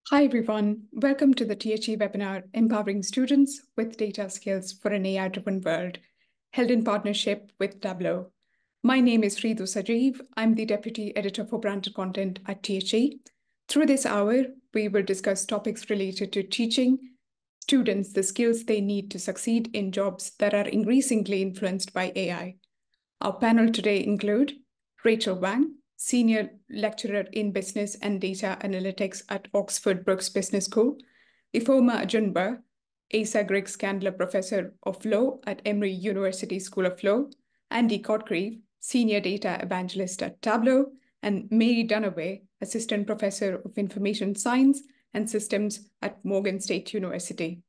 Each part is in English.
Hi, everyone. Welcome to the THE webinar, Empowering Students with Data Skills for an AI-Driven World, held in partnership with Tableau. My name is Ritu Sajeev. I'm the Deputy Editor for Branded Content at THE. Through this hour, we will discuss topics related to teaching students the skills they need to succeed in jobs that are increasingly influenced by AI. Our panel today include Rachel Wang, Senior Lecturer in Business and Data Analytics at Oxford Brookes Business School, Ifeoma Ajunba, Asa Griggs Scandler Professor of Law at Emory University School of Law, Andy Cotgreave, Senior Data Evangelist at Tableau, and Mary Dunaway, Assistant Professor of Information Science and Systems at Morgan State University.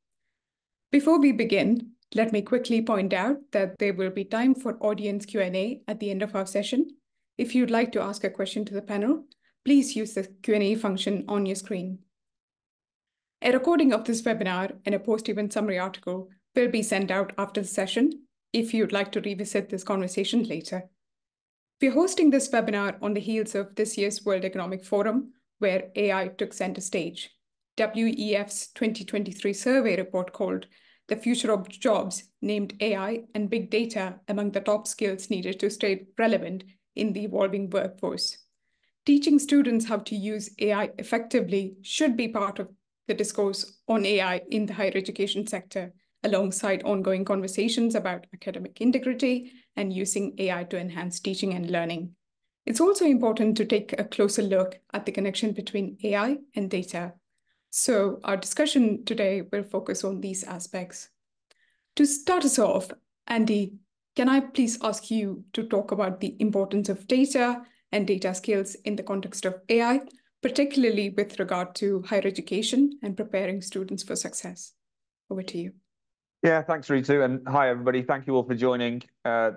Before we begin, let me quickly point out that there will be time for audience Q&A at the end of our session. If you'd like to ask a question to the panel, please use the Q&A function on your screen. A recording of this webinar and a post-event summary article will be sent out after the session if you'd like to revisit this conversation later. We're hosting this webinar on the heels of this year's World Economic Forum, where AI took center stage. WEF's 2023 survey report called "The Future of Jobs" named AI and big data among the top skills needed to stay relevant in the evolving workforce. Teaching students how to use AI effectively should be part of the discourse on AI in the higher education sector, alongside ongoing conversations about academic integrity and using AI to enhance teaching and learning. It's also important to take a closer look at the connection between AI and data. So our discussion today will focus on these aspects. To start us off, Andy, can I please ask you to talk about the importance of data and data skills in the context of AI, particularly with regard to higher education and preparing students for success? Over to you. Yeah, thanks, Ritu, and hi, everybody. Thank you all for joining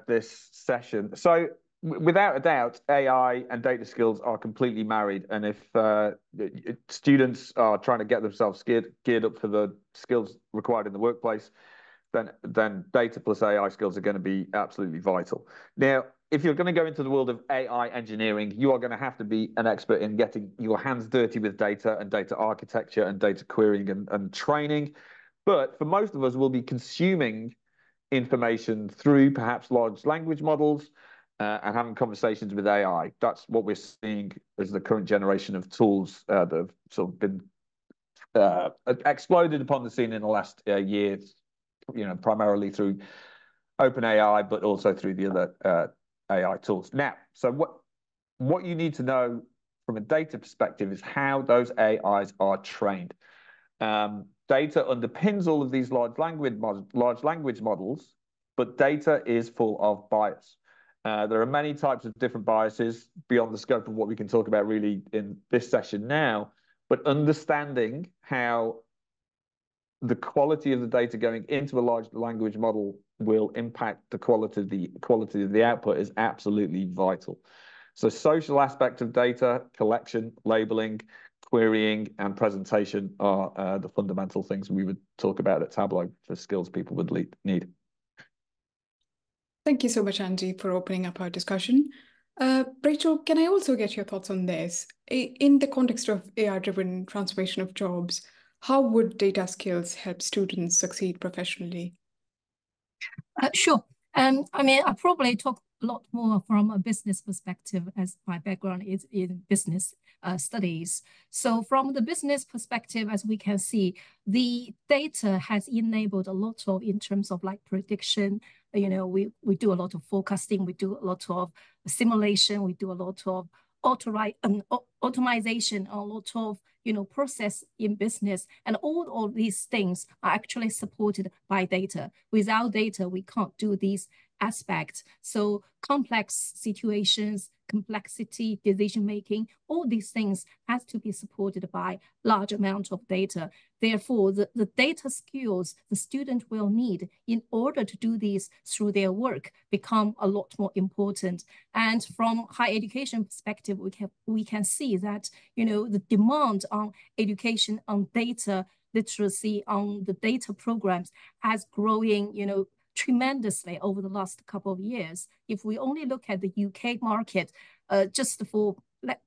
this session. So, without a doubt, AI and data skills are completely married. And if students are trying to get themselves geared up for the skills required in the workplace, then data plus AI skills are going to be absolutely vital. Now, if you're going to go into the world of AI engineering, you are going to have to be an expert in getting your hands dirty with data and data architecture and data querying and training. But for most of us, we'll be consuming information through perhaps large language models and having conversations with AI. That's what we're seeing as the current generation of tools that have sort of been exploded upon the scene in the last year, primarily through OpenAI, but also through the other AI tools. Now, so what you need to know from a data perspective is how those AIs are trained. Data underpins all of these large language models, but data is full of bias. There are many types of different biases beyond the scope of what we can talk about really in this session now, but understanding how the quality of the data going into a large language model will impact the quality of the output is absolutely vital. So social aspect of data, collection, labeling, querying, and presentation are the fundamental things we would talk about at Tableau for skills people would need. Thank you so much, Andy, for opening up our discussion. Rachel, can I also get your thoughts on this? In the context of AI-driven transformation of jobs, how would data skills help students succeed professionally? Sure. I mean, I probably talk a lot more from a business perspective, as my background is in business studies. So from the business perspective, as we can see, the data has enabled a lot of, in terms of like prediction, we do a lot of forecasting, we do a lot of simulation, we do a lot of automation, a lot of process in business, and all of these things are actually supported by data. Without data, we can't do these aspects. So complex situations, complexity, decision making, all these things has to be supported by large amount of data. Therefore, the data skills the student will need in order to do this through their work become a lot more important. And from higher education perspective, we can see that the demand on education, on data literacy, on the data programs has growing tremendously over the last couple of years. If we only look at the UK market, just for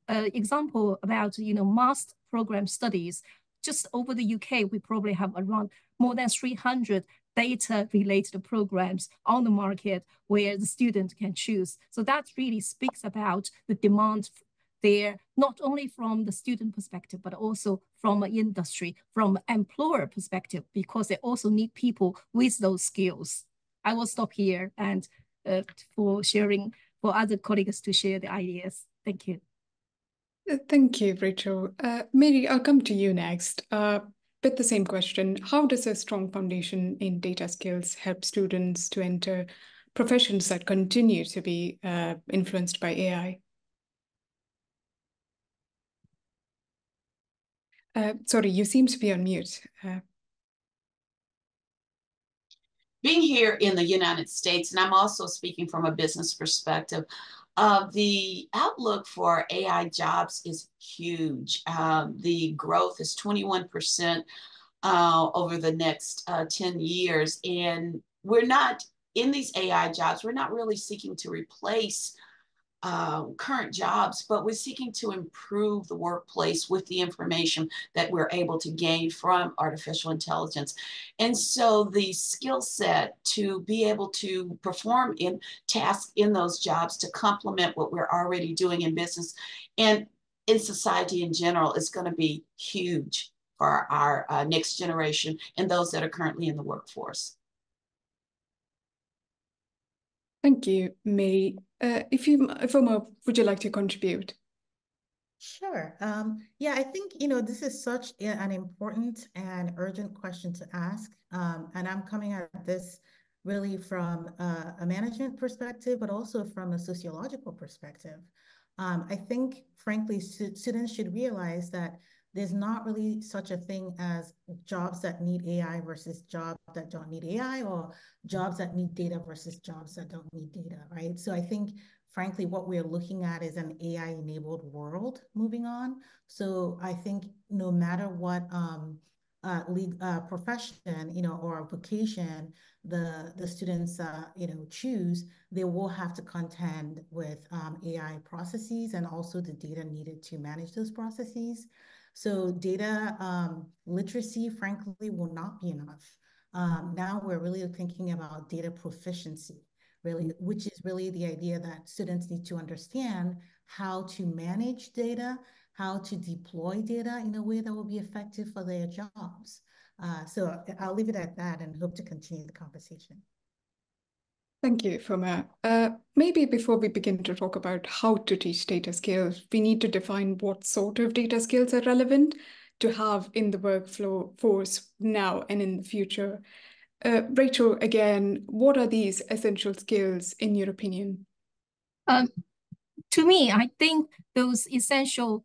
example about master program studies, just over the UK, we probably have around more than 300 data-related programs on the market where the student can choose. So that really speaks about the demand there, not only from the student perspective, but also from an industry, from an employer perspective, because they also need people with those skills. I will stop here and for other colleagues to share the ideas. Thank you. Thank you, Rachel. Mary, I'll come to you next. With the same question, how does a strong foundation in data skills help students to enter professions that continue to be influenced by AI? Sorry, you seem to be on mute. Being here in the United States, and I'm also speaking from a business perspective, the outlook for AI jobs is huge. The growth is 21% over the next 10 years. And we're not, in these AI jobs, we're not really seeking to replace current jobs, but we're seeking to improve the workplace with the information that we're able to gain from artificial intelligence. And so the skill set to be able to perform in tasks in those jobs to complement what we're already doing in business and in society in general is going to be huge for our next generation and those that are currently in the workforce. Thank you, Mary. Ifoma, would you like to contribute? Sure. Yeah, I think, this is such an important and urgent question to ask. And I'm coming at this really from a management perspective, but also from a sociological perspective. I think, frankly, students should realize that there's not really such a thing as jobs that need AI versus jobs that don't need AI, or jobs that need data versus jobs that don't need data, right? So I think, frankly, what we're looking at is an AI-enabled world moving on. So I think no matter what profession, or vocation the students, choose, they will have to contend with AI processes and also the data needed to manage those processes. So data literacy, frankly, will not be enough. Now we're really thinking about data proficiency, really, which is really the idea that students need to understand how to manage data, how to deploy data in a way that will be effective for their jobs. So I'll leave it at that and hope to continue the conversation. Thank you, Ifoma. Maybe before we begin to talk about how to teach data skills, we need to define what sort of data skills are relevant to have in the workforce now and in the future. Rachel, again, what are these essential skills in your opinion? To me, I think those essential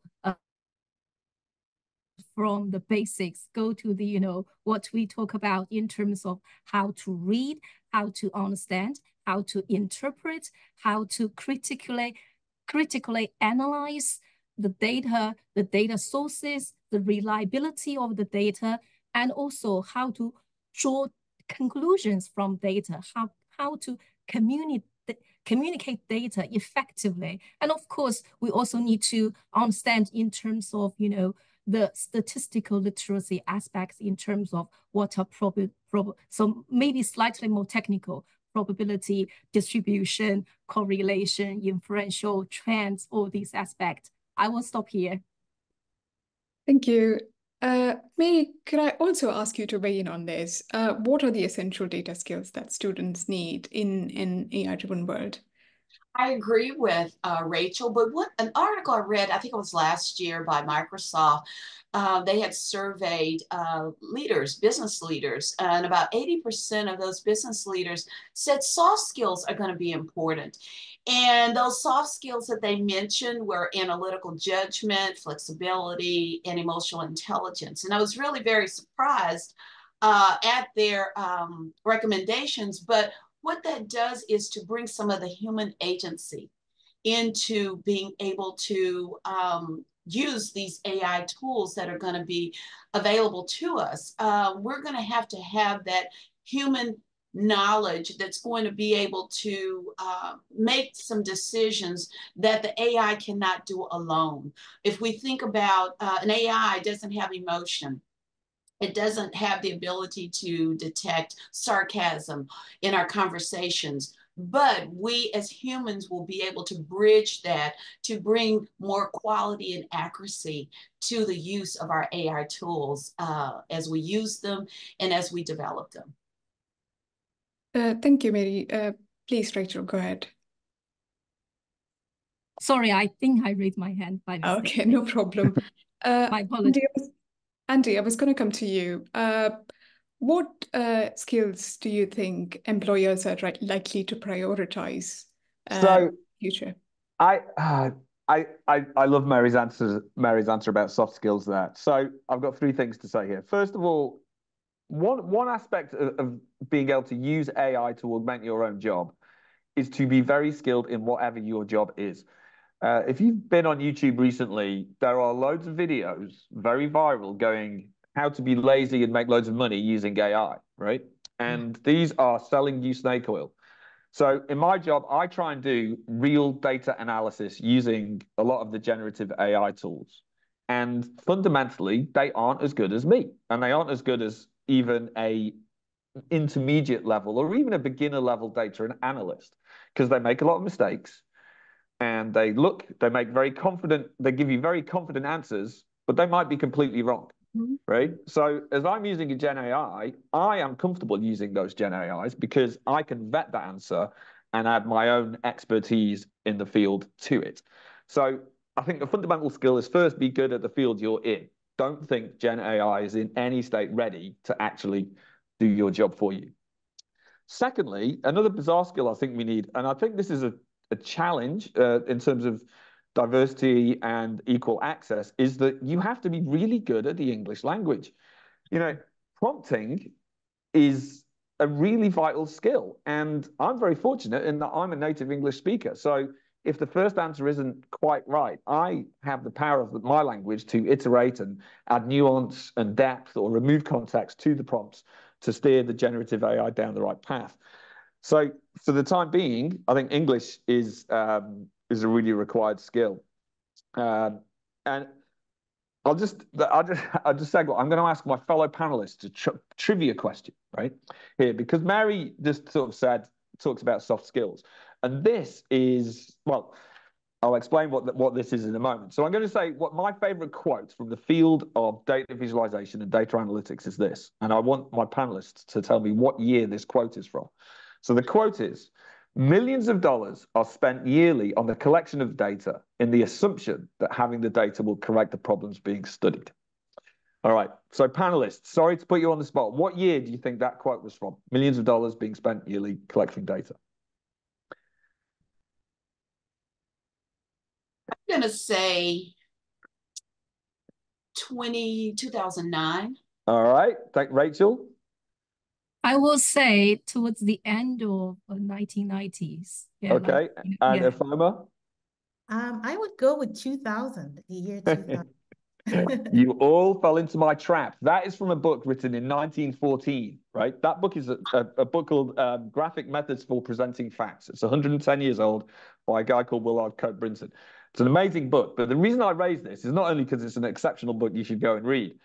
from the basics go to the, what we talk about in terms of how to read, how to understand, how to interpret, how to critically analyze the data sources, the reliability of the data, and also how to draw conclusions from data, how to communicate data effectively. And of course, we also need to understand in terms of, the statistical literacy aspects in terms of what are so maybe slightly more technical, probability, distribution, correlation, inferential trends, all these aspects. I will stop here. Thank you. Mary, could I also ask you to weigh in on this? What are the essential data skills that students need in an AI-driven world? I agree with Rachel, but an article I read, I think it was last year by Microsoft, they had surveyed business leaders, and about 80% of those business leaders said soft skills are going to be important. And those soft skills that they mentioned were analytical judgment, flexibility, and emotional intelligence. And I was really very surprised at their recommendations, but what that does is to bring some of the human agency into being able to use these AI tools that are going to be available to us. We're going to have that human knowledge that's going to be able to make some decisions that the AI cannot do alone. If we think about an AI doesn't have emotion, it doesn't have the ability to detect sarcasm in our conversations. But we as humans will be able to bridge that to bring more quality and accuracy to the use of our AI tools as we use them and as we develop them. Thank you, Mary. Please, Rachel, go ahead. Sorry, I think I raised my hand by mistake. Okay, no problem. My apologies. Andy, I was going to come to you. What skills do you think employers are likely to prioritize in the future? I love Mary's answer about soft skills there. So I've got three things to say here. First of all, one aspect of being able to use AI to augment your own job is to be very skilled in whatever your job is. If you've been on YouTube recently, there are loads of videos, very viral, going how to be lazy and make loads of money using AI, right? And these are selling you snake oil. So in my job, I try and do real data analysis using a lot of the generative AI tools. And fundamentally, they aren't as good as me. And they aren't as good as even a intermediate level or even a beginner level data analyst, because they make a lot of mistakes. And they make very confident, they give you very confident answers, but they might be completely wrong, right? So as I'm using a Gen AI, I am comfortable using those Gen AIs because I can vet that answer and add my own expertise in the field to it. So I think the fundamental skill is first be good at the field you're in. Don't think Gen AI is in any state ready to actually do your job for you. Secondly, another bizarre skill I think we need, and I think this is a challenge in terms of diversity and equal access, is that you have to be really good at the English language. You know, prompting is a really vital skill. And I'm very fortunate in that I'm a native English speaker. So if the first answer isn't quite right, I have the power of my language to iterate and add nuance and depth or remove context to the prompts to steer the generative AI down the right path. So for the time being, I think English is a really required skill. And I'll just say, I'm going to ask my fellow panelists a trivia question right here, because Mary just sort of talks about soft skills. And this is, well, I'll explain what this is in a moment. So I'm going to say what my favorite quote from the field of data visualization and data analytics is this. And I want my panelists to tell me what year this quote is from. So the quote is, millions of dollars are spent yearly on the collection of data in the assumption that having the data will correct the problems being studied. All right, so panelists, sorry to put you on the spot. What year do you think that quote was from? Millions of dollars being spent yearly collecting data. I'm going to say 2009. All right, thank Rachel. I will say towards the end of 1990s. Yeah, okay, and Ifeoma? I would go with 2000, the year 2000. You all fell into my trap. That is from a book written in 1914, right? That book is a book called Graphic Methods for Presenting Facts. It's 110 years old by a guy called Willard Cope Brinson. It's an amazing book. But the reason I raise this is not only because it's an exceptional book you should go and read.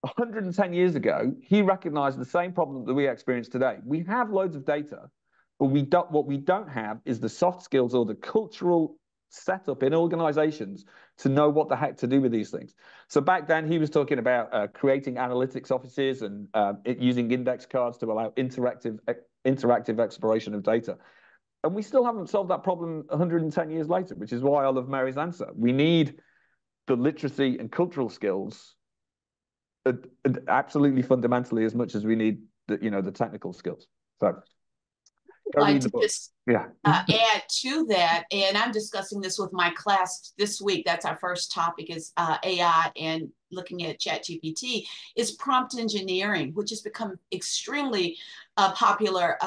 110 years ago, he recognized the same problem that we experience today. We have loads of data, but what we don't have is the soft skills or the cultural setup in organizations to know what the heck to do with these things. So back then, he was talking about creating analytics offices and using index cards to allow interactive exploration of data. And we still haven't solved that problem 110 years later, which is why I love Mary's answer. We need the literacy and cultural skills absolutely fundamentally as much as we need the technical skills. So like to just add to that, and I'm discussing this with my class this week. That's our first topic is AI and looking at ChatGPT, is prompt engineering, which has become extremely popular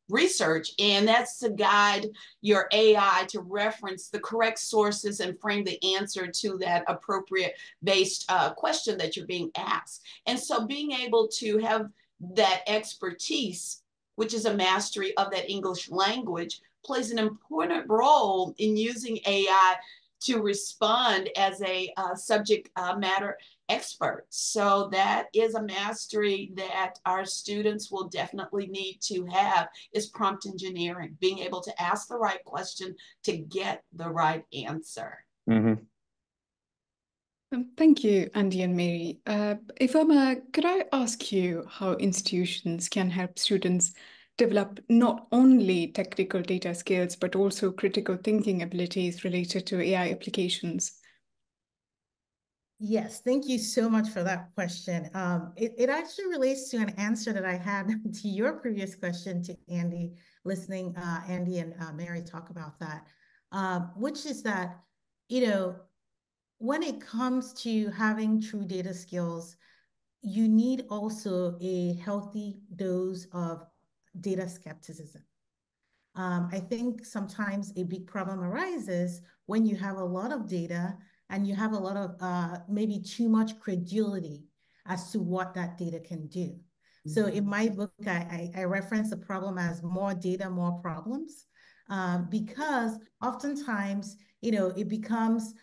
research, and that's to guide your AI to reference the correct sources and frame the answer to that appropriate based question that you're being asked. And so being able to have that expertise which is a mastery of that English language, plays an important role in using AI to respond as a subject matter expert. So that is a mastery that our students will definitely need to have, is prompt engineering, being able to ask the right question to get the right answer. Mm-hmm. Thank you, Andy and Mary. Ifeoma, could I ask you how institutions can help students develop not only technical data skills, but also critical thinking abilities related to AI applications? Yes, thank you so much for that question. It actually relates to an answer that I had to your previous question to Andy, listening Andy and Mary talk about that, which is that, you know, when it comes to having true data skills, you need also a healthy dose of data skepticism. I think sometimes a big problem arises when you have a lot of data and you have a lot of maybe too much credulity as to what that data can do. So in my book, I reference the problem as more data, more problems, because oftentimes, you know, it becomes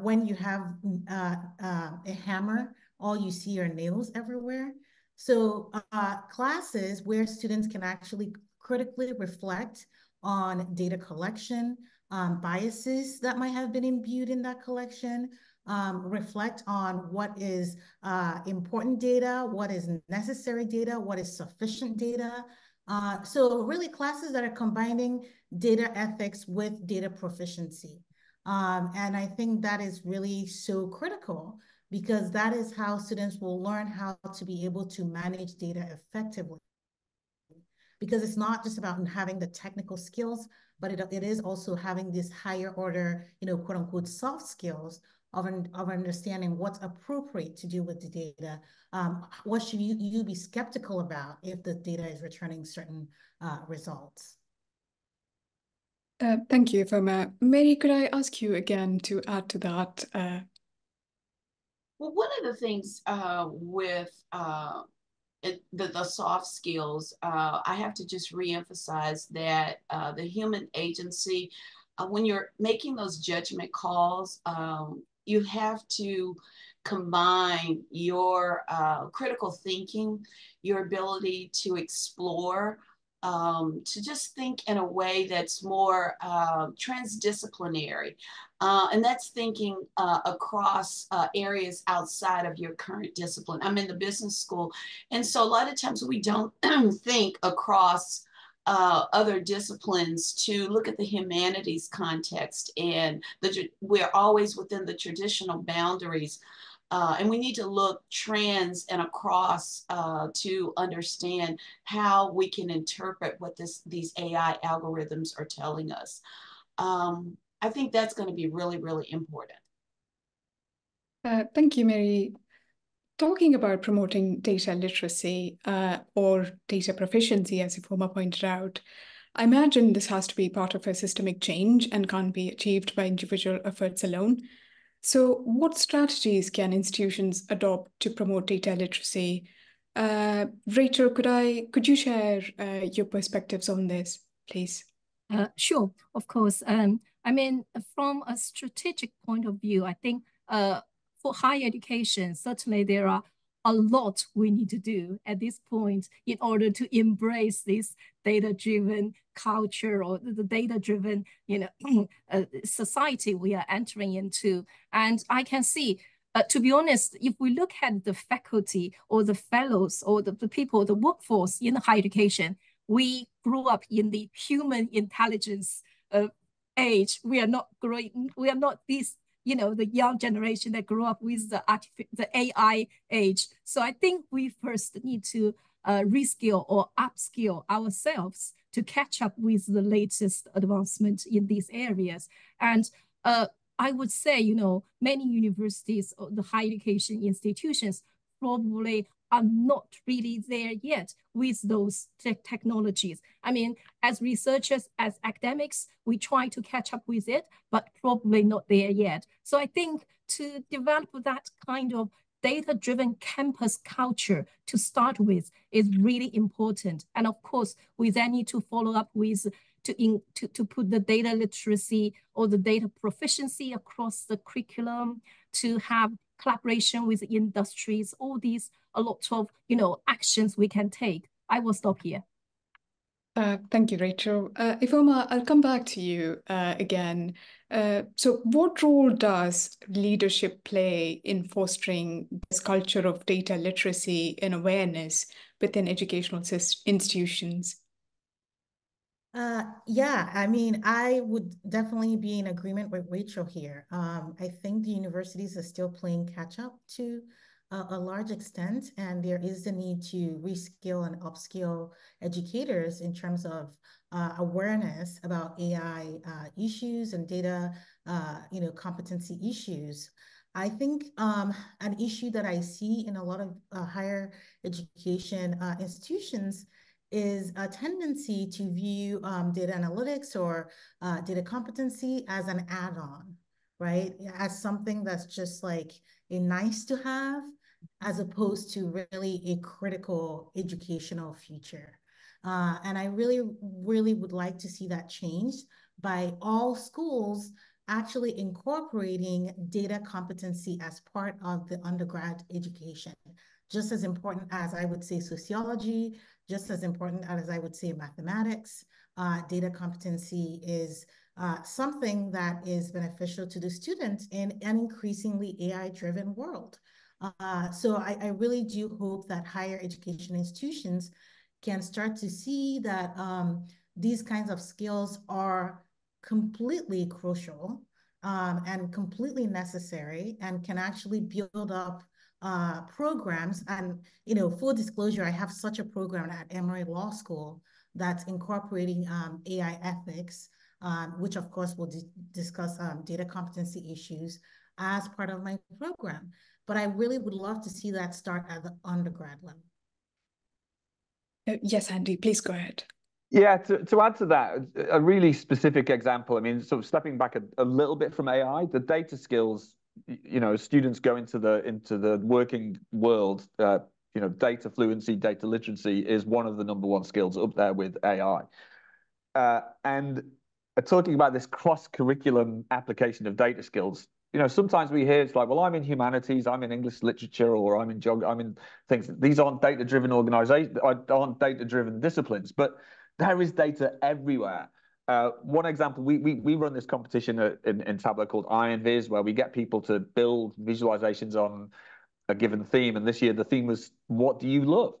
when you have a hammer, all you see are nails everywhere. So classes where students can actually critically reflect on data collection, biases that might have been imbued in that collection, reflect on what is important data, what is necessary data, what is sufficient data. So really classes that are combining data ethics with data proficiency. And I think that is really so critical, because that is how students will learn how to be able to manage data effectively. Because it's not just about having the technical skills, but it is also having this higher order, you know, quote unquote, soft skills of understanding what's appropriate to do with the data. What should you be skeptical about if the data is returning certain results? Thank you, Ifeoma. Mary, could I ask you again to add to that? Well, one of the things with the soft skills, I have to just reemphasize that the human agency, when you're making those judgment calls, you have to combine your critical thinking, your ability to explore, to just think in a way that's more transdisciplinary. And that's thinking across areas outside of your current discipline. I'm in the business school, and so a lot of times we don't think across other disciplines to look at the humanities context, and we're always within the traditional boundaries. And we need to look trans and across to understand how we can interpret what these AI algorithms are telling us. I think that's going to be really, really important. Thank you, Mary. Talking about promoting data literacy or data proficiency, as Ifeoma pointed out, I imagine this has to be part of a systemic change and can't be achieved by individual efforts alone. So what strategies can institutions adopt to promote data literacy? Rachel, could you share your perspectives on this, please? Sure, of course. I mean, from a strategic point of view, I think for higher education, certainly there are a lot we need to do at this point in order to embrace this data-driven culture or the data-driven, society we are entering into. And I can see, to be honest, if we look at the faculty or the fellows or the people, the workforce in higher education, we grew up in the human intelligence age. We are not these, the young generation that grew up with the AI age. So I think we first need to reskill or upskill ourselves to catch up with the latest advancement in these areas. And I would say, many universities or the higher education institutions probably are not really there yet with those technologies. I mean, as researchers, as academics, we try to catch up with it, but probably not there yet. So I think to develop that kind of data-driven campus culture to start with is really important. And of course, we then need to follow up with to put the data literacy or the data proficiency across the curriculum, to have collaboration with industries, all these, a lot of, actions we can take. I will stop here. Thank you, Rachel. Ifeoma, I'll come back to you again. So what role does leadership play in fostering this culture of data literacy and awareness within educational institutions? Yeah, I mean, I would definitely be in agreement with Rachel here. I think the universities are still playing catch up to a large extent, and there is the need to reskill and upskill educators in terms of awareness about AI issues and data, competency issues. I think an issue that I see in a lot of higher education institutions is a tendency to view data analytics or data competency as an add-on, right? As something that's just like a nice to have, as opposed to really a critical educational feature. And I really, really would like to see that changed by all schools actually incorporating data competency as part of the undergrad education. Just as important as I would say sociology, just as important as I would say mathematics, data competency is something that is beneficial to the students in an increasingly AI-driven world. So I really do hope that higher education institutions can start to see that these kinds of skills are completely crucial and completely necessary, and can actually build up programs. And, full disclosure, I have such a program at Emory Law School that's incorporating AI ethics, which of course will discuss data competency issues as part of my program. But I really would love to see that start at the undergrad level. Yes, Andy, please go ahead. Yeah, to add to that, a really specific example, I mean, sort of stepping back a little bit from AI, the data skills, students go into the working world, data fluency, data literacy is one of the #1 skills up there with AI. And talking about this cross-curriculum application of data skills, sometimes we hear it's like, well, I'm in humanities, I'm in English literature, or I'm in geography, I'm in things. These aren't data-driven organizations, aren't data-driven disciplines, but there is data everywhere. One example, we run this competition in Tableau called Iron Viz, where we get people to build visualizations on a given theme. And this year the theme was, what do you love?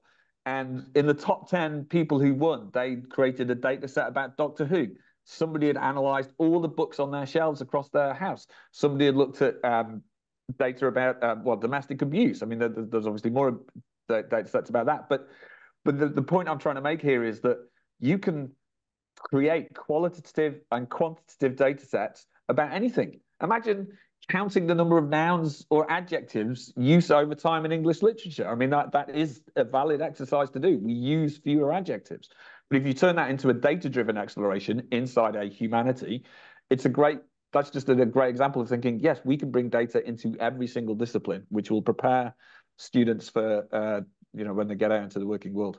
And in the top 10 people who won, they created a data set about Doctor Who. Somebody had analyzed all the books on their shelves across their house. Somebody had looked at data about domestic abuse. I mean, there's obviously more data sets about that. But the point I'm trying to make here is that you can create qualitative and quantitative data sets about anything. Imagine counting the number of nouns or adjectives used over time in English literature. I mean, that is a valid exercise to do. We use fewer adjectives. But if you turn that into a data-driven exploration inside a humanity, that's just a great example of thinking, yes, we can bring data into every single discipline, which will prepare students for, when they get out into the working world.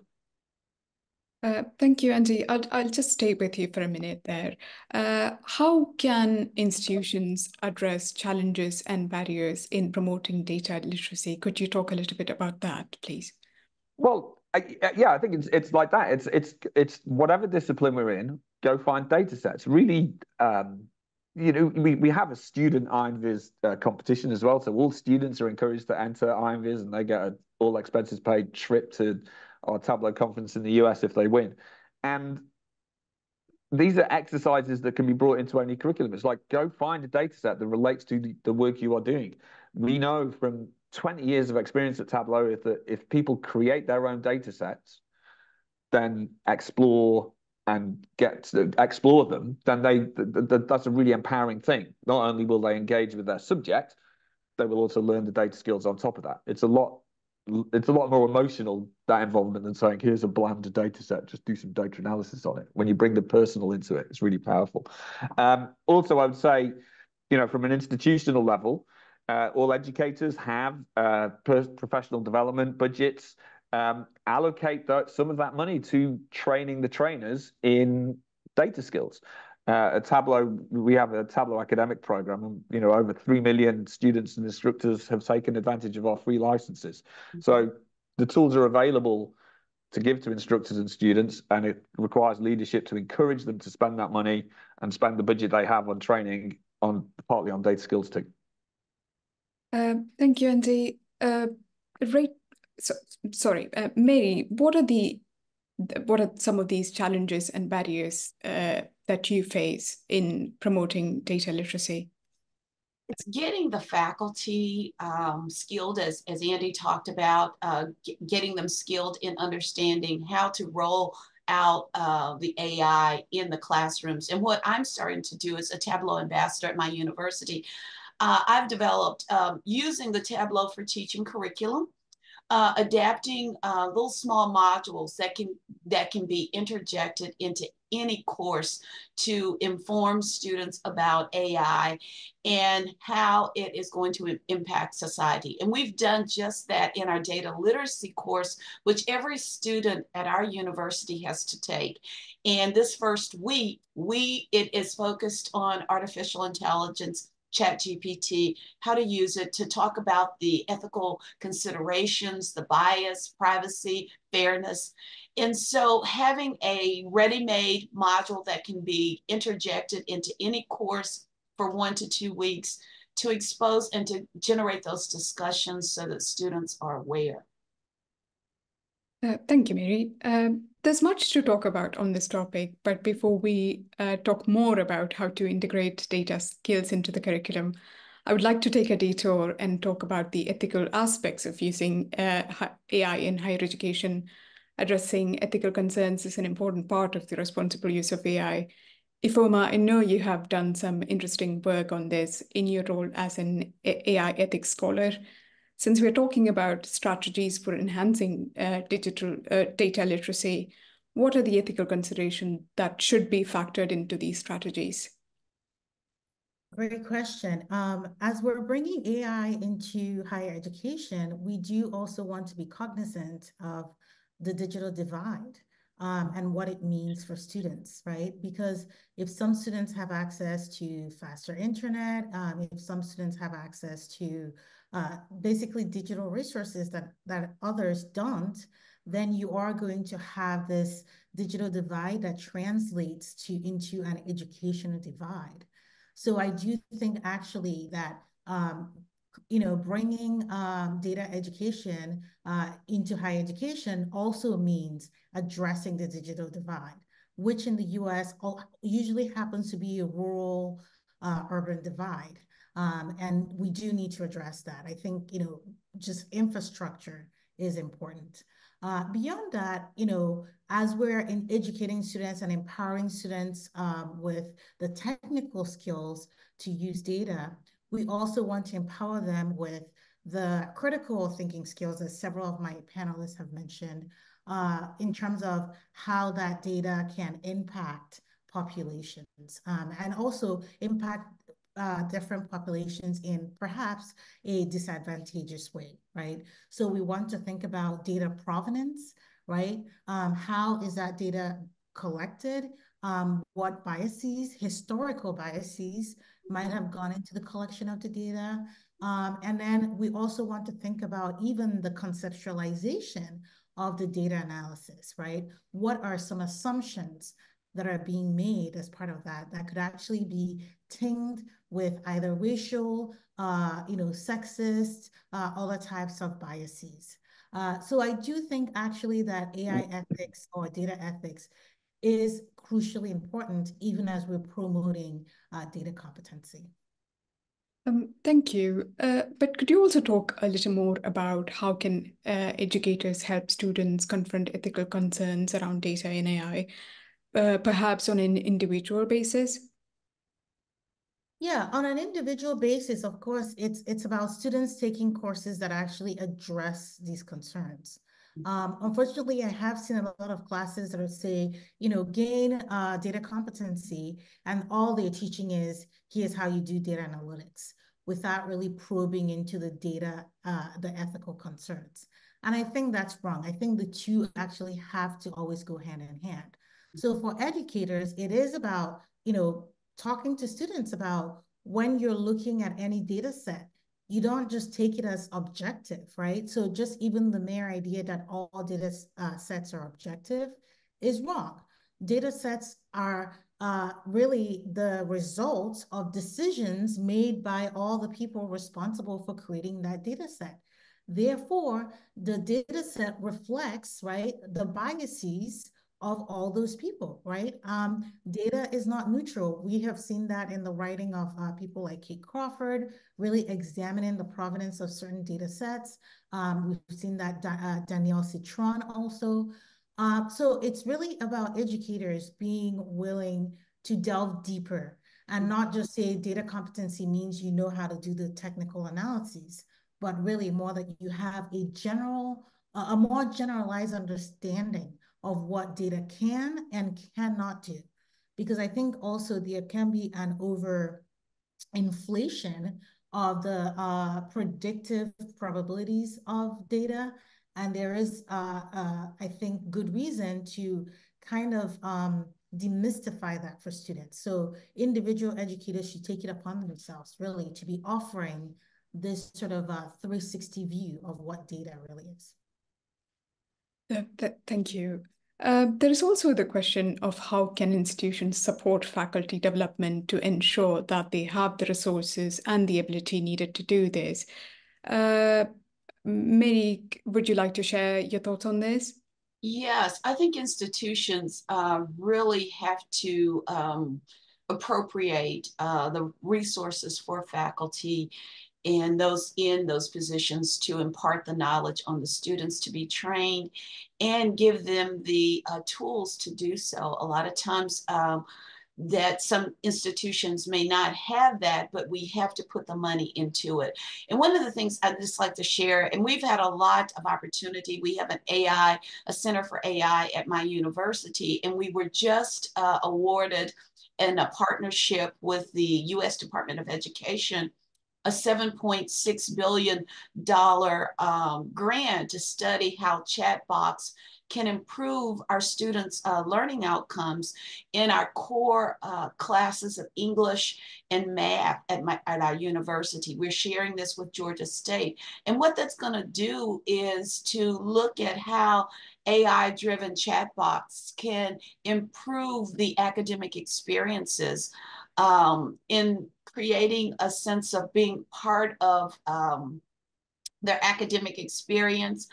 Thank you, Andy. I'll just stay with you for a minute there. How can institutions address challenges and barriers in promoting data literacy? Could you talk a little bit about that, please? Well, I think it's like that. It's whatever discipline we're in, go find data sets. Really, we have a student Iron Viz competition as well. So all students are encouraged to enter Iron Viz, and they get an all expenses paid trip to our Tableau conference in the US if they win. And these are exercises that can be brought into any curriculum. It's like, go find a data set that relates to the work you are doing. We know from 20 years of experience at Tableau that if people create their own data sets, then explore and get to explore them, then that's a really empowering thing. Not only will they engage with their subject, they will also learn the data skills on top of that. It's a lot more emotional, that involvement, than saying, here's a bland data set, just do some data analysis on it. When you bring the personal into it, it's really powerful. Also, I would say, from an institutional level, all educators have professional development budgets. Allocate some of that money to training the trainers in data skills. At Tableau, we have a Tableau academic program, and over 3 million students and instructors have taken advantage of our free licenses. So the tools are available to give to instructors and students, and it requires leadership to encourage them to spend that money and spend the budget they have on training partly on data skills too. Thank you, Andy. Sorry, Mary, what are some of these challenges and barriers that you face in promoting data literacy? It's getting the faculty skilled, as Andy talked about, getting them skilled in understanding how to roll out the AI in the classrooms. And what I'm starting to do as a Tableau ambassador at my university, I've developed using the Tableau for Teaching curriculum, adapting little small modules that can be interjected into any course to inform students about AI and how it is going to impact society. And we've done just that in our data literacy course, which every student at our university has to take. And this first week, it is focused on artificial intelligence, ChatGPT, how to use it to talk about the ethical considerations, the bias, privacy, fairness. And so having a ready-made module that can be interjected into any course for 1 to 2 weeks to expose and to generate those discussions so that students are aware. Thank you, Mary. There's much to talk about on this topic, but before we talk more about how to integrate data skills into the curriculum, I would like to take a detour and talk about the ethical aspects of using AI in higher education. Addressing ethical concerns is an important part of the responsible use of AI. Ifoma, I know you have done some interesting work on this in your role as an AI ethics scholar. Since we're talking about strategies for enhancing digital data literacy, what are the ethical considerations that should be factored into these strategies? Great question. As we're bringing AI into higher education, we do also want to be cognizant of the digital divide and what it means for students, right? Because if some students have access to faster internet, if some students have access to basically digital resources that others don't, then you are going to have this digital divide that translates into an educational divide. So I do think actually that bringing data education into higher education also means addressing the digital divide, which in the US usually happens to be a rural urban divide. And we do need to address that. I think, just infrastructure is important. Beyond that, as we're educating students and empowering students with the technical skills to use data, we also want to empower them with the critical thinking skills, as several of my panelists have mentioned, in terms of how that data can impact populations and also impact different populations in perhaps a disadvantageous way, right? So we want to think about data provenance, right? How is that data collected? What biases, historical biases, might have gone into the collection of the data. And then we also want to think about even the conceptualization of the data analysis, right? What are some assumptions that are being made as part of that could actually be tinged with either racial, sexist, other types of biases. So I do think actually that AI ethics or data ethics is crucially important, even as we're promoting data competency. Thank you. But could you also talk a little more about how can educators help students confront ethical concerns around data in AI, perhaps on an individual basis? Yeah, on an individual basis, of course, it's about students taking courses that actually address these concerns. Unfortunately, I have seen a lot of classes that are say, gain data competency, and all they're teaching is, here's how you do data analytics, without really probing into the data, the ethical concerns. And I think that's wrong. I think the two actually have to always go hand in hand. So for educators, it is about, talking to students about when you're looking at any data set, you don't just take it as objective, right? So just even the mere idea that all data sets are objective is wrong. Data sets are really the result of decisions made by all the people responsible for creating that data set. Therefore, the data set reflects, right, the biases of all those people, right? Data is not neutral. We have seen that in the writing of people like Kate Crawford, really examining the provenance of certain data sets. We've seen that Danielle Citron also. So it's really about educators being willing to delve deeper and not just say data competency means you know how to do the technical analyses, but really more that you have a more generalized understanding of what data can and cannot do. Because I think also there can be an over inflation of the predictive probabilities of data. And there is, I think, good reason to kind of demystify that for students. So individual educators should take it upon themselves, really, to be offering this sort of 360 view of what data really is. Thank you. There is also the question of how can institutions support faculty development to ensure that they have the resources and the ability needed to do this. Mary, would you like to share your thoughts on this? Yes, I think institutions really have to appropriate the resources for faculty and those in those positions to impart the knowledge on the students to be trained and give them the tools to do so. A lot of times that some institutions may not have that, but we have to put the money into it. And one of the things I'd just like to share, and we've had a lot of opportunity. We have a Center for AI at my university, and we were just awarded in a partnership with the U.S. Department of Education a $7.6 billion grant to study how chatbots can improve our students' learning outcomes in our core classes of English and math at our university. We're sharing this with Georgia State. And what that's going to do is to look at how AI-driven chatbots can improve the academic experiences in creating a sense of being part of their academic experience,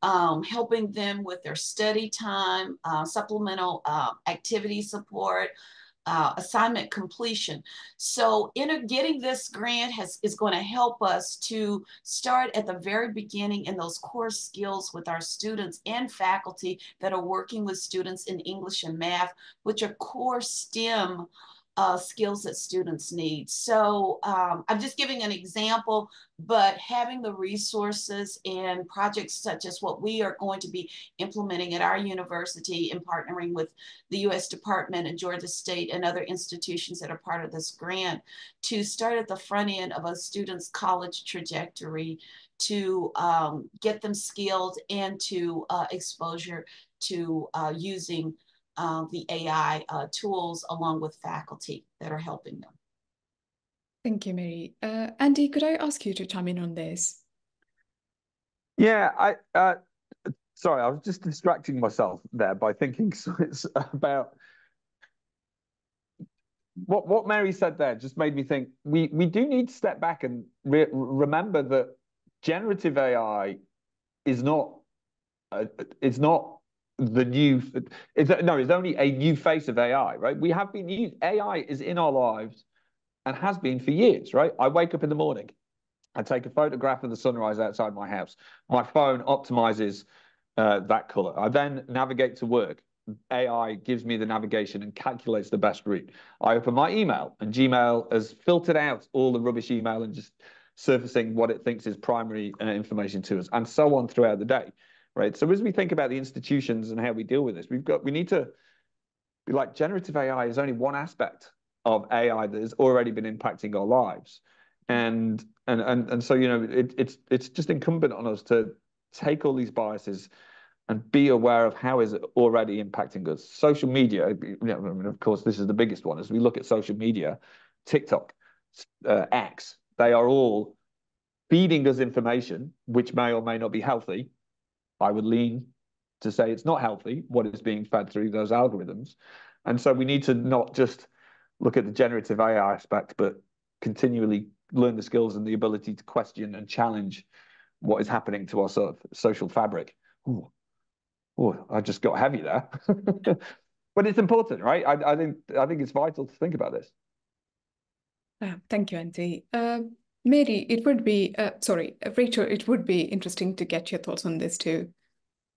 helping them with their study time, supplemental activity support, assignment completion. So getting this grant is going to help us to start at the very beginning in those core skills with our students and faculty that are working with students in English and math, which are core STEM skills that students need. So I'm just giving an example, but having the resources and projects such as what we are going to be implementing at our university in partnering with the U.S. Department and Georgia State and other institutions that are part of this grant to start at the front end of a student's college trajectory to get them skilled and to exposure to using the AI tools along with faculty that are helping them. Thank you, Mary. Andy, could I ask you to chime in on this? Yeah, sorry, I was just distracting myself there by thinking about what Mary said there. Just made me think we do need to step back and remember that generative AI is not it's not the new it's only a new face of AI, right? We have been used AI is in our lives and has been for years, right? I wake up in the morning, I take a photograph of the sunrise outside my house. My phone optimizes that color. I then navigate to work. AI gives me the navigation and calculates the best route. I open my email, and Gmail has filtered out all the rubbish email and just surfacing what it thinks is primary information to us, and so on throughout the day, right? So as we think about the institutions and how we deal with this, we need to be like, generative AI is only one aspect of AI that has already been impacting our lives. And so, you know, it's just incumbent on us to take all these biases and be aware of how is it already impacting us. Social media, you know, I mean, of course, this is the biggest one. As we look at social media, TikTok, X, they are all feeding us information which may or may not be healthy. I would lean to say it's not healthy, what is being fed through those algorithms. And so we need to not just look at the generative AI aspect, but continually learn the skills and the ability to question and challenge what is happening to our sort of social fabric. Ooh, I just got heavy there. But it's important, right? I think it's vital to think about this. Thank you, Andy. Mary, it would be, Rachel, it would be interesting to get your thoughts on this too.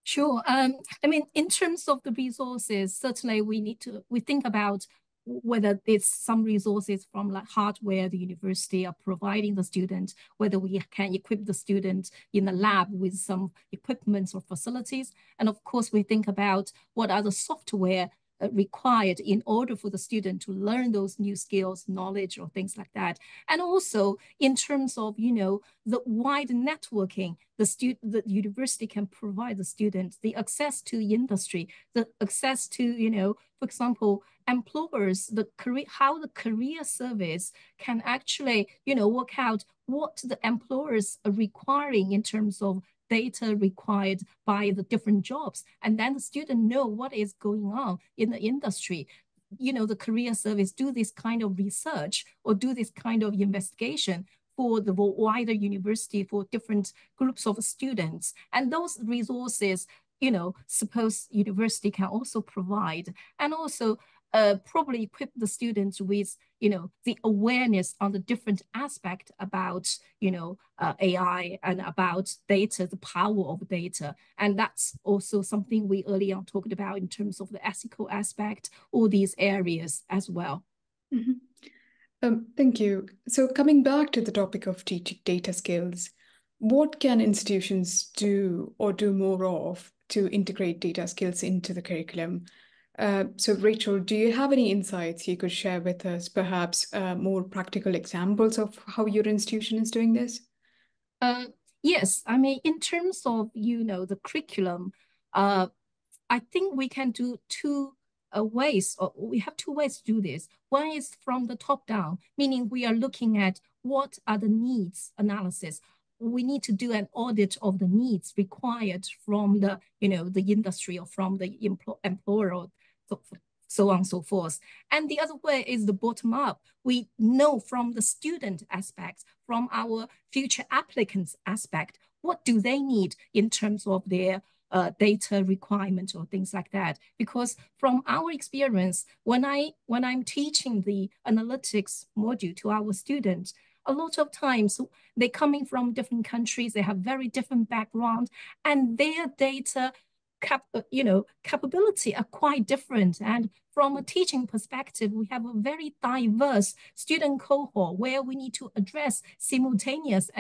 Sure. I mean, in terms of the resources, certainly we think about whether it's some resources from like hardware the university are providing the student, whether we can equip the student in the lab with some equipment or facilities. And of course, we think about what are the software required in order for the student to learn those new skills, knowledge, or things like that. And also in terms of, you know, the wide networking, the university can provide the students the access to the industry, the access to, you know, for example, employers, how the career service can actually, you know, work out what the employers are requiring in terms of data required by the different jobs. And then the student know what is going on in the industry. You know, the career service do this kind of research or do this kind of investigation for the wider university, for different groups of students. And those resources, you know, suppose university can also provide. And also probably equip the students with, you know, the awareness on the different aspect about, you know, AI and about data, the power of data. And that's also something we early on talked about in terms of the ethical aspect, all these areas as well. Mm-hmm. Thank you. So coming back to the topic of teaching data skills, what can institutions do or do more of to integrate data skills into the curriculum? So Rachel, do you have any insights you could share with us, perhaps more practical examples of how your institution is doing this? Yes, I mean, in terms of, you know, the curriculum, I think we can do two ways, or we have two ways to do this. One is from the top down, meaning we are looking at what are the needs analysis. We need to do an audit of the needs required from the, you know, the industry or from the employer, or so on and so forth. And the other way is the bottom up. We know from the student aspect, from our future applicants aspect, what do they need in terms of their data requirement or things like that. Because from our experience, when I'm teaching the analytics module to our students, a lot of times they're coming from different countries, they have very different background, and their data capability are quite different. And from a teaching perspective, we have a very diverse student cohort where we need to address simultaneous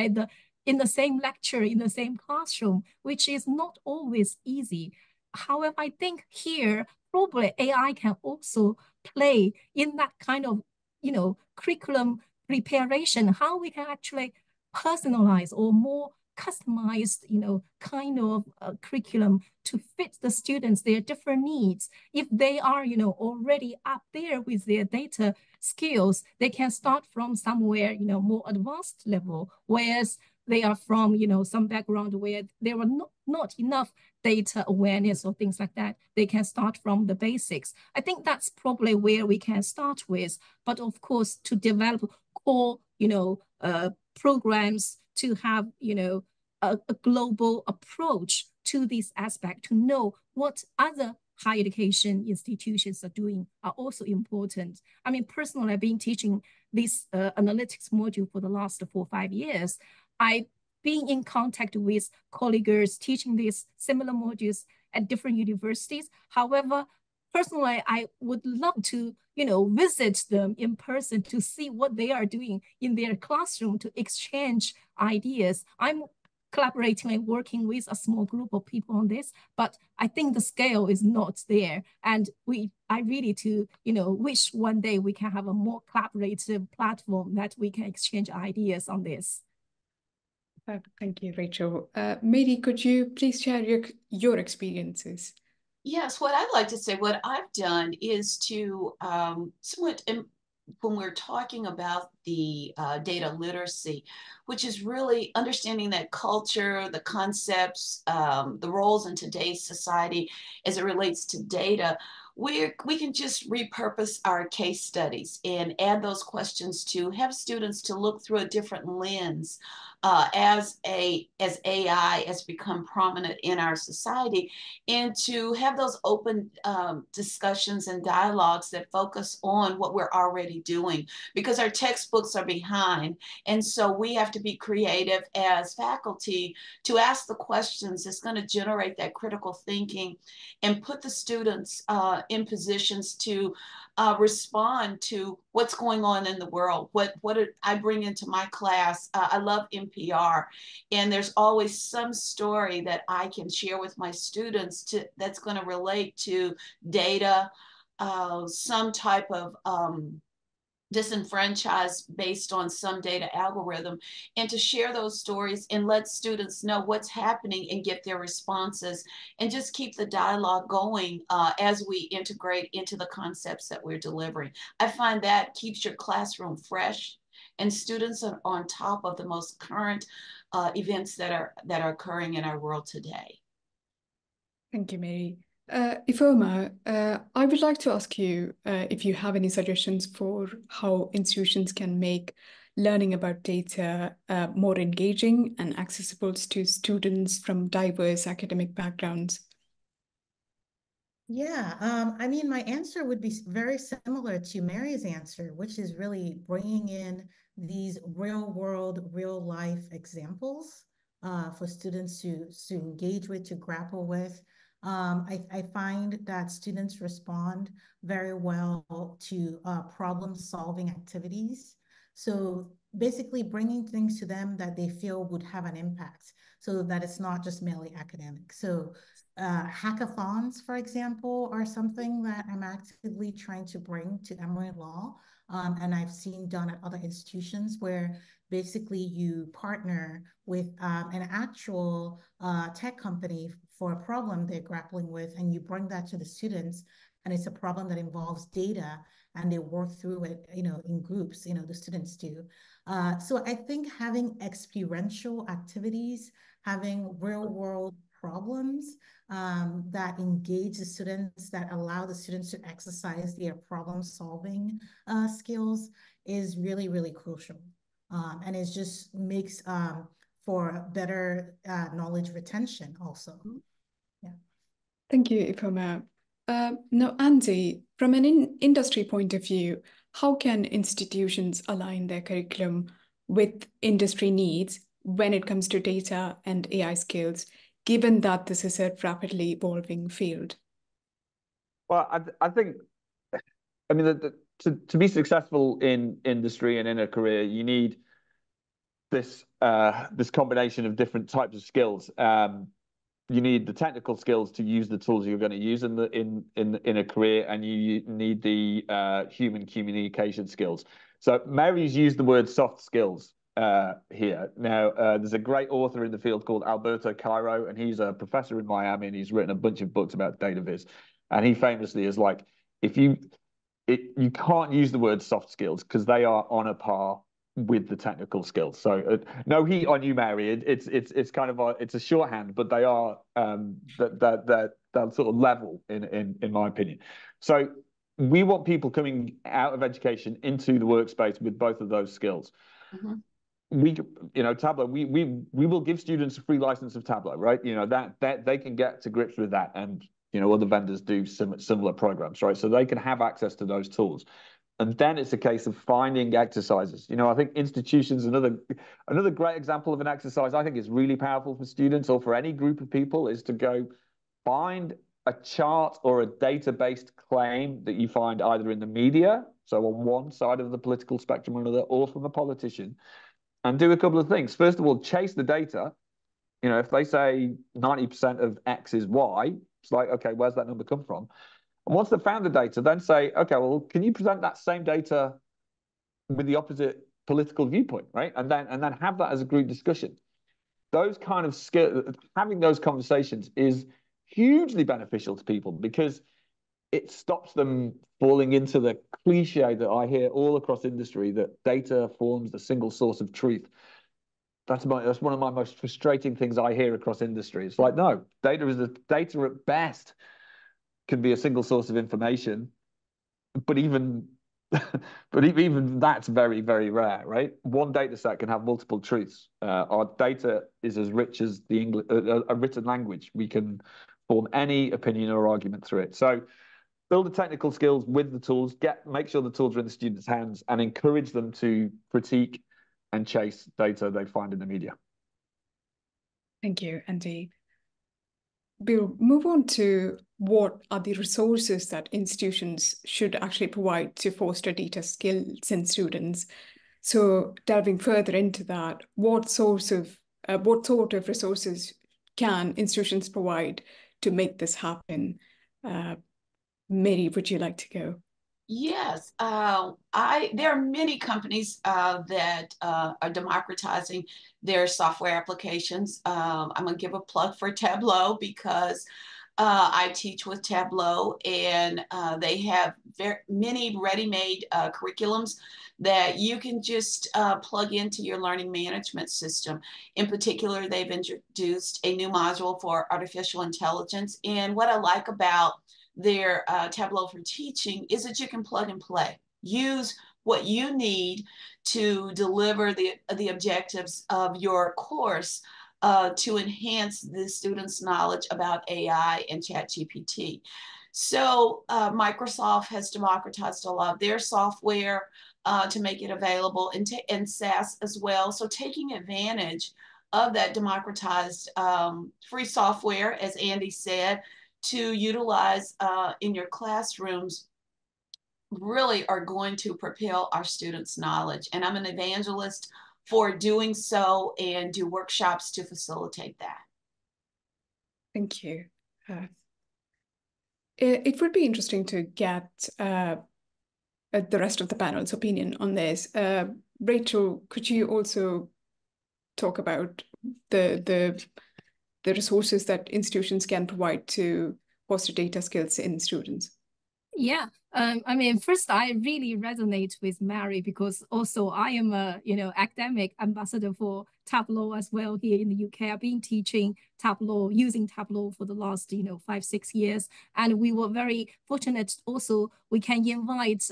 in the same lecture, in the same classroom, which is not always easy. However, I think here, probably AI can also play in that kind of, you know, curriculum preparation, how we can actually personalize or more customized, you know, kind of curriculum to fit the students, their different needs. If they are, you know, already up there with their data skills, they can start from somewhere, you know, more advanced level, whereas they are from, you know, some background where there were not enough data awareness or things like that. They can start from the basics. I think that's probably where we can start with. But of course, to develop core, you know, programs to have, you know, a global approach to this aspect, to know what other higher education institutions are doing are also important. I mean, personally, I've been teaching this analytics module for the last 4 or 5 years. I've been in contact with colleagues teaching these similar modules at different universities. However, personally, I would love to, you know, visit them in person to see what they are doing in their classroom, to exchange ideas. I'm collaborating and working with a small group of people on this, but I think the scale is not there. And I really wish one day we can have a more collaborative platform that we can exchange ideas on this. Thank you, Rachel. Mary, could you please share your experiences? Yes, what I'd like to say, what I've done is to somewhat, when we're talking about the data literacy, which is really understanding that culture, the concepts, the roles in today's society as it relates to data, we can just repurpose our case studies and add those questions to have students to look through a different lens as AI has become prominent in our society, and to have those open discussions and dialogues that focus on what we're already doing, because our textbooks are behind. And so we have to be creative as faculty to ask the questions that's going to generate that critical thinking and put the students in positions to respond to what's going on in the world. What I bring into my class, I love NPR, and there's always some story that I can share with my students that's going to relate to data, some type of disenfranchised based on some data algorithm, and to share those stories and let students know what's happening and get their responses, and just keep the dialogue going as we integrate into the concepts that we're delivering. I find that keeps your classroom fresh and students are on top of the most current events that are occurring in our world today. Thank you, Mary. Ifoma, I would like to ask you if you have any suggestions for how institutions can make learning about data more engaging and accessible to students from diverse academic backgrounds. Yeah, I mean, my answer would be very similar to Mary's answer, which is really bringing in these real world, real life examples for students to engage with, to grapple with. I find that students respond very well to problem solving activities. So basically bringing things to them that they feel would have an impact, so that it's not just merely academic. So hackathons, for example, are something that I'm actively trying to bring to Emory Law. And I've seen done at other institutions where basically you partner with an actual tech company for a problem they're grappling with, and you bring that to the students, and it's a problem that involves data, and they work through it, in groups, the students do. So I think having experiential activities, having real world problems that engage the students, that allow the students to exercise their problem solving skills is really, really crucial. And it just makes for better knowledge retention also. Yeah. Thank you, Ifoma. Now, Andy, from an industry point of view, how can institutions align their curriculum with industry needs when it comes to data and AI skills, given that this is a rapidly evolving field? Well, I think, I mean, to be successful in industry and in a career, you need this combination of different types of skills. You need the technical skills to use the tools you're going to use in a career, and you need the human communication skills. So Mary's used the word soft skills here. Now, there's a great author in the field called Alberto Cairo, and he's a professor in Miami, and he's written a bunch of books about data viz. And he famously is like, you can't use the word soft skills because they are on a par with the technical skills. So no heat on you, Mary. It's kind of it's a shorthand, but they are that sort of level in my opinion. So we want people coming out of education into the workspace with both of those skills. Mm-hmm. Tableau, we will give students a free license of Tableau, right? That they can get to grips with that, and other vendors do similar programs, right? So they can have access to those tools. And then it's a case of finding exercises. I think institutions, another great example of an exercise I think is really powerful for students or for any group of people, is to go find a chart or a data-based claim that you find either in the media, so on one side of the political spectrum or another, or from a politician, and do a couple of things. First of all, chase the data if they say 90% of X is Y, it's like, okay, where's that number come from? And once they've found the data, then say, okay, well, can you present that same data with the opposite political viewpoint, right? And then have that as a group discussion. Those kind of having those conversations is hugely beneficial to people because it stops them falling into the cliche that I hear all across industry, that data forms the single source of truth. That's one of my most frustrating things I hear across industry. It's like, no, data at best can be a single source of information, but even that's very, very rare, right? One data set can have multiple truths. Our data is as rich as the English, a written language. We can form any opinion or argument through it. So build the technical skills with the tools, make sure the tools are in the students' hands, and encourage them to critique and chase data they find in the media. Thank you, Andy. We'll move on to what are the resources that institutions should actually provide to foster data skills in students. So delving further into that, what sort of resources can institutions provide to make this happen? Mary, would you like to go? Yes, there are many companies that are democratizing their software applications. I'm gonna give a plug for Tableau because I teach with Tableau, and they have many ready-made curriculums that you can just plug into your learning management system. In particular, they've introduced a new module for artificial intelligence, and what I like about their Tableau for teaching is that you can plug and play. Use what you need to deliver the objectives of your course to enhance the students' knowledge about AI and ChatGPT. So Microsoft has democratized a lot of their software to make it available, and SaaS as well. So taking advantage of that democratized free software, as Andy said, to utilize in your classrooms really are going to propel our students' knowledge. And I'm an evangelist for doing so and do workshops to facilitate that. Thank you. It would be interesting to get the rest of the panel's opinion on this. Rachel, could you also talk about the resources that institutions can provide to foster data skills in students? Yeah, I mean, first, I really resonate with Mary because also I am a, academic ambassador for Tableau as well here in the UK. I've been teaching Tableau, using Tableau for the last, 5-6 years. And we were very fortunate also, we can invite,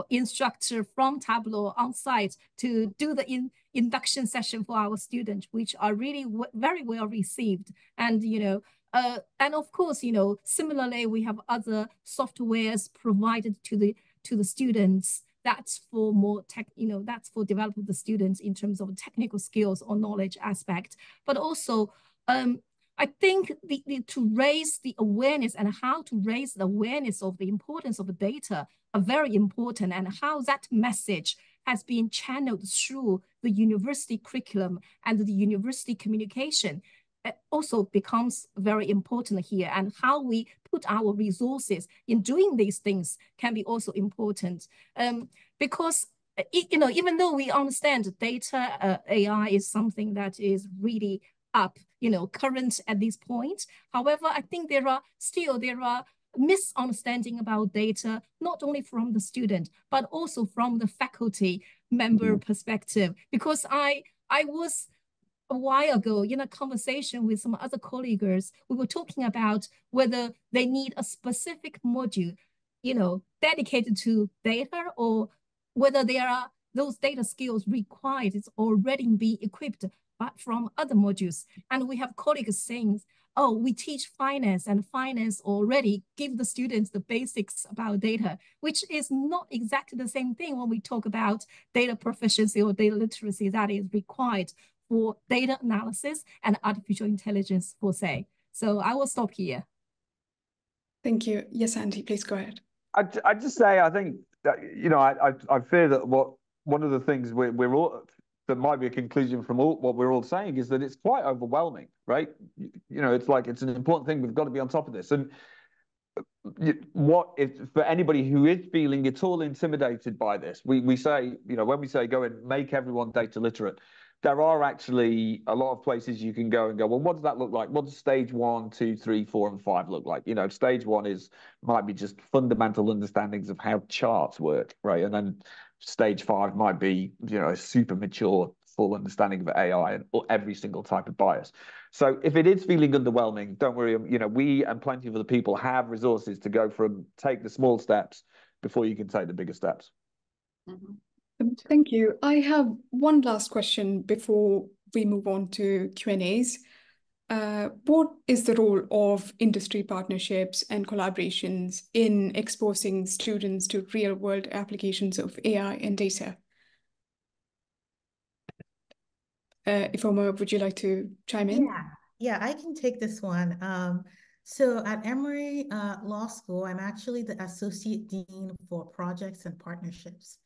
instructor from Tableau on site to do the induction session for our students, which are really very well received. And, and of course, similarly, we have other softwares provided to the students. That's for more tech, that's for developing the students in terms of technical skills or knowledge aspect. But also, I think to raise the awareness and how to raise the awareness of the importance of the data are very important, and how that message has been channeled through the university curriculum and the university communication also becomes very important here, and how we put our resources in doing these things can be also important. Because even though we understand data AI is something that is really up, current at this point. However, I think there are misunderstanding about data, not only from the student, but also from the faculty member perspective. Because I was a while ago in a conversation with some other colleagues, we were talking about whether they need a specific module, dedicated to data, or whether there are those data skills required, it's already being equipped but from other modules. And we have colleagues saying, oh, we teach finance, and finance already give the students the basics about data, which is not exactly the same thing when we talk about data proficiency or data literacy that is required for data analysis and artificial intelligence per se. So I will stop here. Thank you. Yes, Andy, please go ahead. I'd just say, I think that, I fear that one of the things we're all, that might be a conclusion from all what we're all saying is that it's quite overwhelming, right? You know, it's like it's an important thing. We've got to be on top of this. And what if for anybody who is feeling at all intimidated by this, we say, you know, when we say go and make everyone data literate, there are actually a lot of places you can go and go, well, what does that look like? What does stage 1, 2, 3, 4, and 5 look like? You know, stage 1 might be just fundamental understandings of how charts work, right? And then stage 5 might be, you know, a super mature, full understanding of AI and every single type of bias. So if it is feeling underwhelming, don't worry. You know, we and plenty of other people have resources to go from take the small steps before you can take the bigger steps. Mm-hmm. Thank you. I have one last question before we move on to Q&As. What is the role of industry partnerships and collaborations in exposing students to real-world applications of AI and data? Ifoma, would you like to chime in? Yeah, I can take this one. So at Emory Law School, I'm actually the Associate Dean for Projects and Partnerships.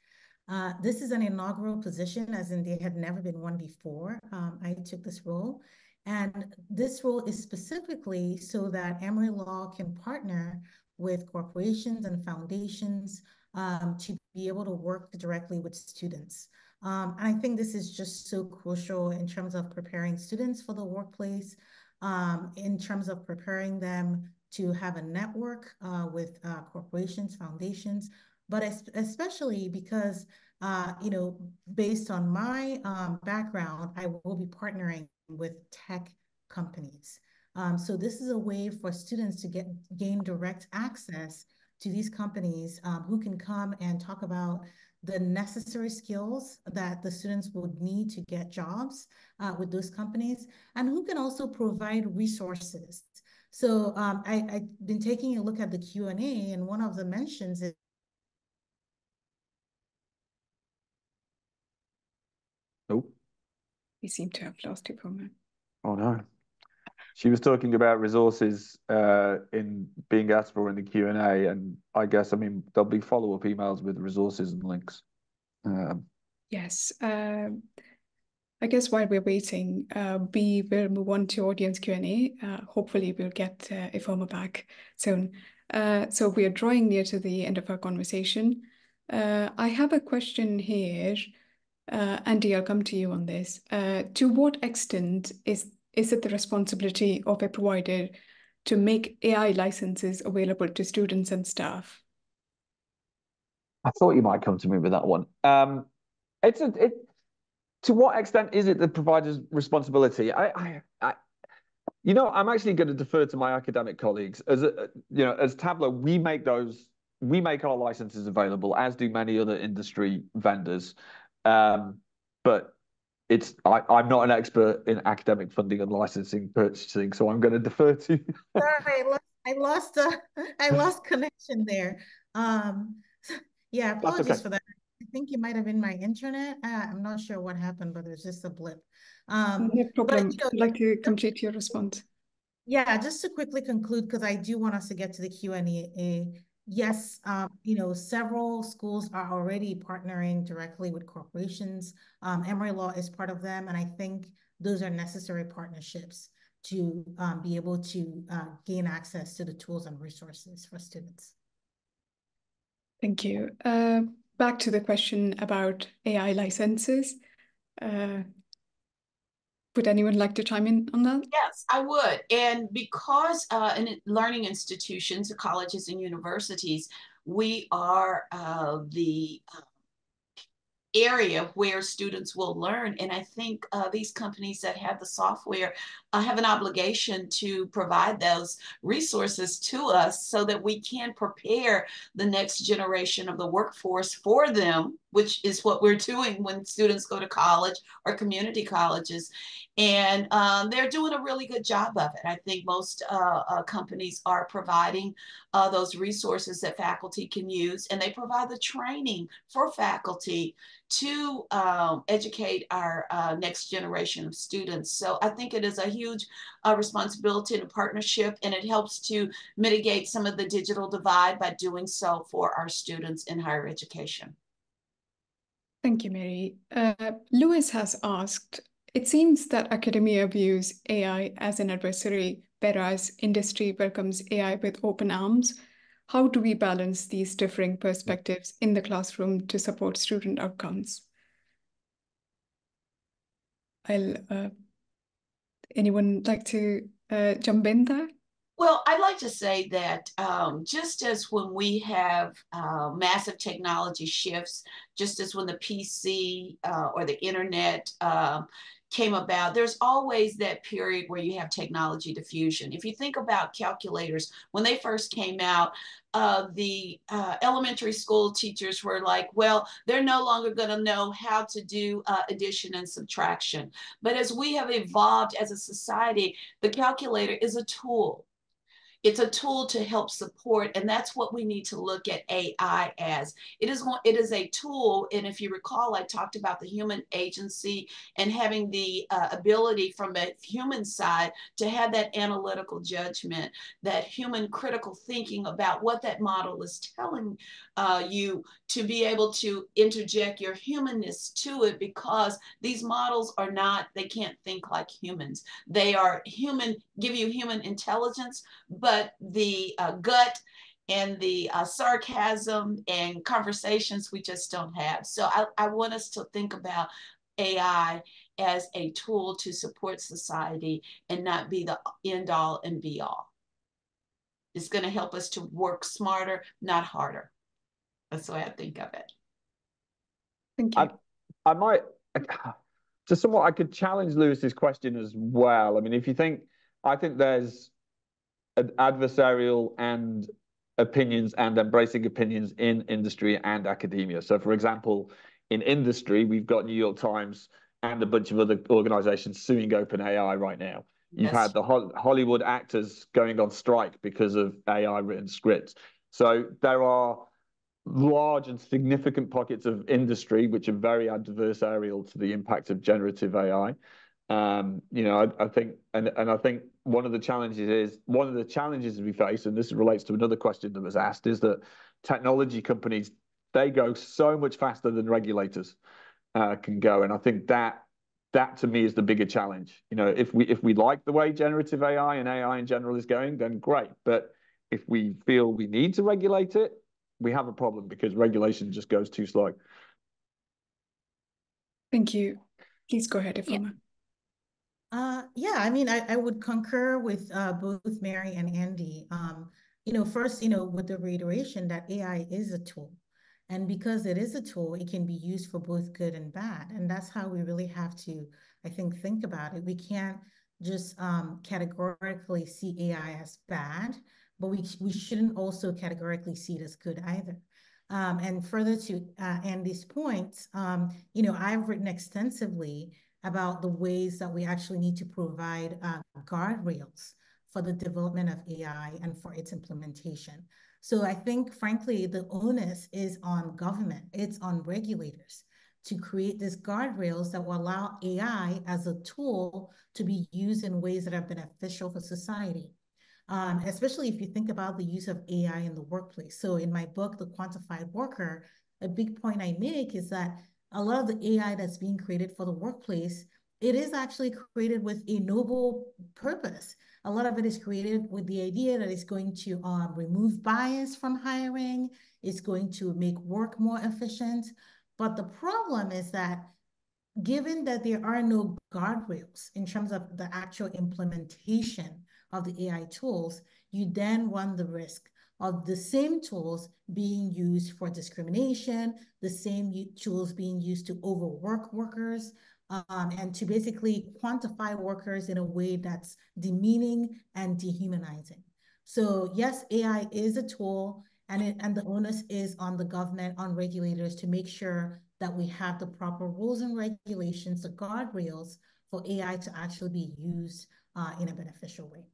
This is an inaugural position, as in there had never been one before. I took this role. And this role is specifically so that Emory Law can partner with corporations and foundations to be able to work directly with students. And I think this is just so crucial in terms of preparing students for the workplace, in terms of preparing them to have a network with corporations, foundations, but especially because, you know, based on my background, I will be partnering with tech companies. So this is a way for students to gain direct access to these companies who can come and talk about the necessary skills that the students would need to get jobs with those companies, and who can also provide resources. So I've been taking a look at the Q&A, and one of the mentions is Nope. We seem to have lost it for a moment. Oh no. She was talking about resources in being asked for in the Q&A, and I guess, I mean, there'll be follow-up emails with resources and links. Yes. I guess while we're waiting, we will move on to audience Q&A. Hopefully we'll get Ifoma back soon. So we are drawing near to the end of our conversation. I have a question here. Andy, I'll come to you on this. To what extent is it the responsibility of a provider to make AI licenses available to students and staff? I thought you might come to me with that one. To what extent is it the provider's responsibility? You know, I'm actually going to defer to my academic colleagues. As you know, as Tableau, we make our licenses available, as do many other industry vendors. But I'm not an expert in academic funding and licensing purchasing, so I'm going to defer to. Sorry, I lost connection there. Yeah, apologies for that. I think it might have been my internet. I'm not sure what happened, but there's just a blip. No problem. I'd like to complete your response. Yeah, just to quickly conclude, because I do want us to get to the Q&A. Yes, you know, several schools are already partnering directly with corporations. Emory Law is part of them, and I think those are necessary partnerships to be able to gain access to the tools and resources for students. Thank you. Back to the question about AI licenses. Would anyone like to chime in on that? Yes, I would. And because in learning institutions, colleges and universities, we are the area where students will learn. And I think these companies that have the software have an obligation to provide those resources to us so that we can prepare the next generation of the workforce for them, which is what we're doing when students go to college or community colleges. And they're doing a really good job of it. I think most companies are providing those resources that faculty can use, and they provide the training for faculty to educate our next generation of students. So I think it is a huge responsibility and a partnership, and it helps to mitigate some of the digital divide by doing so for our students in higher education. Thank you, Mary. Lewis has asked, it seems that academia views AI as an adversary, whereas industry welcomes AI with open arms. How do we balance these differing perspectives in the classroom to support student outcomes? Anyone like to jump in there? Well, I'd like to say that just as when we have massive technology shifts, just as when the PC or the internet came about, there's always that period where you have technology diffusion. If you think about calculators, when they first came out, the elementary school teachers were like, well, they're no longer going to know how to do addition and subtraction. But as we have evolved as a society, the calculator is a tool. It's a tool to help support, and that's what we need to look at AI as. It is a tool, and if you recall, I talked about the human agency and having the ability from a human side to have that analytical judgment, that human critical thinking about what that model is telling you, to be able to interject your humanness to it, because these models are not, they can't think like humans. They are human, give you human intelligence, but the gut and the sarcasm and conversations we just don't have. So I want us to think about AI as a tool to support society and not be the end all and be all. It's going to help us to work smarter, not harder. That's the way I think of it. Thank you. I might, just somewhat, I could challenge Lewis's question as well. I mean, if you think, I think there's adversarial and opinions and embracing opinions in industry and academia. So, for example, in industry, we've got New York Times and a bunch of other organizations suing OpenAI right now. You've had the Hollywood actors going on strike because of AI written scripts. So there are large and significant pockets of industry which are very adversarial to the impact of generative AI. You know, I think, and I think one of the challenges we face, and this relates to another question that was asked, is that technology companies, they go so much faster than regulators can go, and I think that to me is the bigger challenge. You know, if we like the way generative AI and AI in general is going, then great. But if we feel we need to regulate it, we have a problem because regulation just goes too slow. Thank you. Please go ahead, Ifoma. Yeah, I mean, I would concur with both Mary and Andy. You know, first, you know, with the reiteration that AI is a tool. And because it is a tool, it can be used for both good and bad. And that's how we really have to, I think about it. We can't just categorically see AI as bad, but we shouldn't also categorically see it as good either. And further to Andy's point, you know, I've written extensively about the ways that we actually need to provide guardrails for the development of AI and for its implementation. So I think, frankly, the onus is on government, it's on regulators to create these guardrails that will allow AI as a tool to be used in ways that are beneficial for society. Especially if you think about the use of AI in the workplace. So in my book, The Quantified Worker, a big point I make is that a lot of the AI that's being created for the workplace, it is actually created with a noble purpose. A lot of it is created with the idea that it's going to remove bias from hiring, it's going to make work more efficient. But the problem is that given that there are no guardrails in terms of the actual implementation of the AI tools, you then run the risk of the same tools being used for discrimination, the same tools being used to overwork workers, and to basically quantify workers in a way that's demeaning and dehumanizing. So yes, AI is a tool, and the onus is on the government, on regulators to make sure that we have the proper rules and regulations, the guardrails for AI to actually be used in a beneficial way.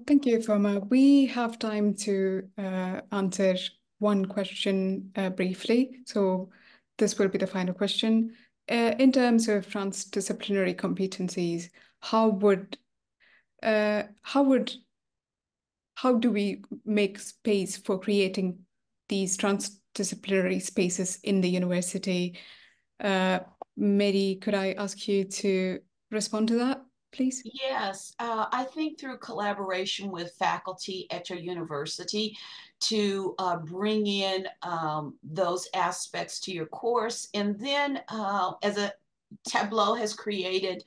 Thank you, Ifoma. We have time to answer one question briefly. So this will be the final question. In terms of transdisciplinary competencies, how do we make space for creating these interdisciplinary spaces in the university. Mary, could I ask you to respond to that, please? Yes, I think through collaboration with faculty at your university to bring in those aspects to your course. And then as a Tableau has created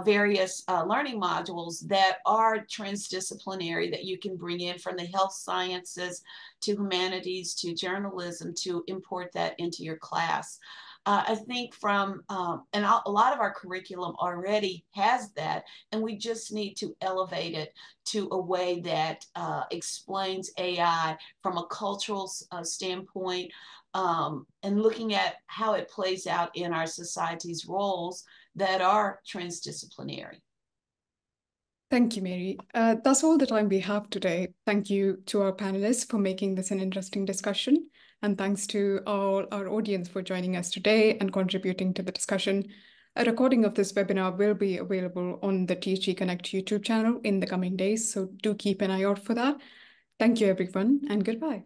various learning modules that are transdisciplinary that you can bring in from the health sciences to humanities to journalism to import that into your class. I think from, and a lot of our curriculum already has that, and we just need to elevate it to a way that explains AI from a cultural standpoint, and looking at how it plays out in our society's roles that are transdisciplinary. Thank you, Mary. That's all the time we have today. Thank you to our panelists for making this an interesting discussion. And thanks to all our audience for joining us today and contributing to the discussion. A recording of this webinar will be available on the THE Connect YouTube channel in the coming days, so do keep an eye out for that. Thank you, everyone, and goodbye.